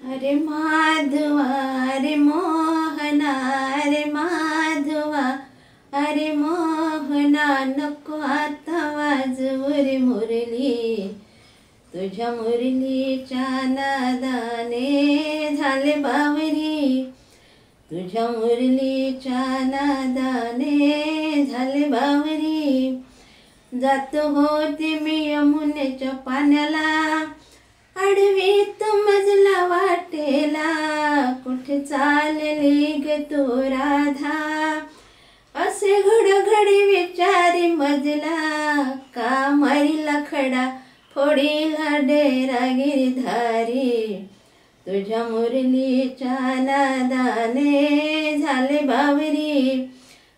अरे माधवा अरे मोहना अरे माधवा अरे मोहना नको आता वाजवू रे मुरली तुझ्या मुरलीच्या नादाने झाले बावरी तुझ्या मुरलीच्या नादाने झाले बावरी जात होते मी यमुनेच्या पाण्याला अडवीत मजला वाटेला कुठे चालली ग तू राधा असे घडघडी विचारी मजला का मारीला खडा फोडीला डेरा गिरधारी तुझ्या मुरलीच्या नादाने झाले बावरी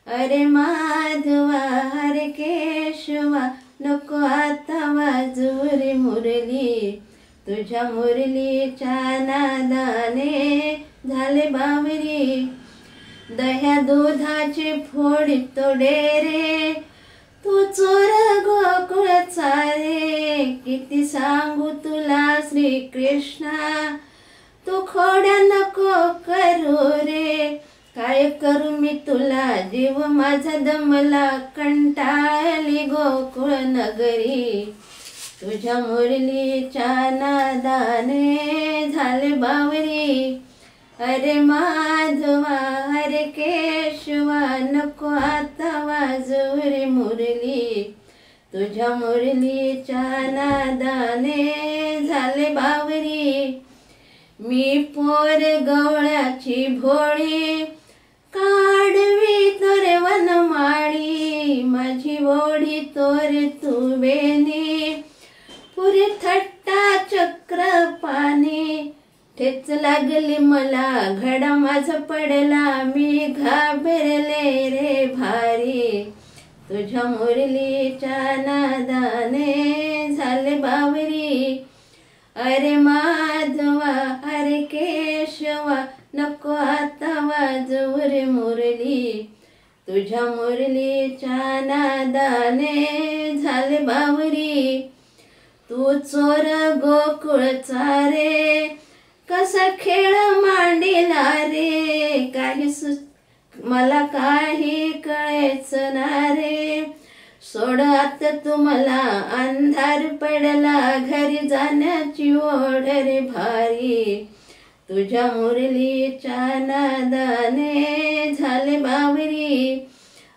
अरे माधवा अरे केशवा नको आता वाजवू रे मुरली तुझ्या मुरलीच्या नादाने झाले बावरी दह्या दुधाची फोडी तोडे रे तू चोर गोकुळचा रे किती सांगू तुला श्री कृष्णा तू खोड्या नको करू रे काय करू मी तुला जीव माझा दमला कंटाळली गोकुळ नगरी तुझ्या मुरलीच्या नादाने झाले बावरी अरे माधवा अरे केशवा नको आता वाजवू रे मुरली तुझ्या मुरलीच्या नादाने झाले बावरी मी पोर गवळ्याची भोळी काढवी तोरे वनमाळी माझी ओढी तोरे तू बेनी पुरी थट्टा चक्र पाणी ठेच लागली मला घडा माझा पडला मी घाबरले रे भारी तुझ्या मुरलीच्या नादाने झाले बावरी अरे माधवा अरे केशवा नको आता वाजवू रे मुरली तुझ्या मुरलीच्या नादाने झाले बावरी तू चोर गोकुळचा रे कसा खेळ मांडिला रे मला काही कळायचं ना रे सोड आता तुम्हाला अंधार पडला घरी जाण्याची ओढ रे भारी तुझ्या मुरलीच्या नादाने झाले बावरी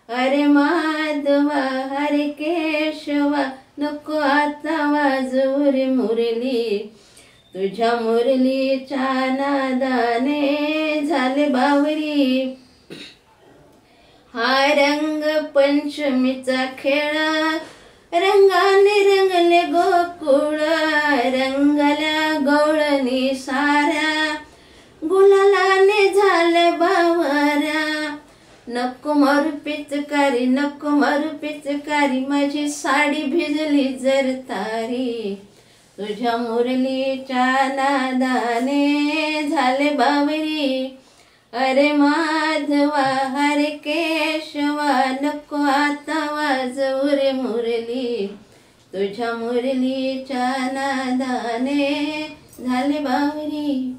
अरे माधवा अरे केशवा नको आता वाजवू रे मुरली तुझ्या मुरलीच्या नादाने झाले बावरी हा रंग पंचमीचा खेळ रंगाने रंगले गोकुळ रंगल्या गवळणी साऱ्या गुलालाने झाले बावऱ्या नको मारू पिचकारी नको मारू पिचकारी माझी साडी भिजली जर तारी तुझ्या मुरलीच्या नादाने झाले बावरी अरे माधवा अरे केशवा नको आता वाजवू रे मुरली तुझ्या मुरलीच्या नादाने झाले बावरी।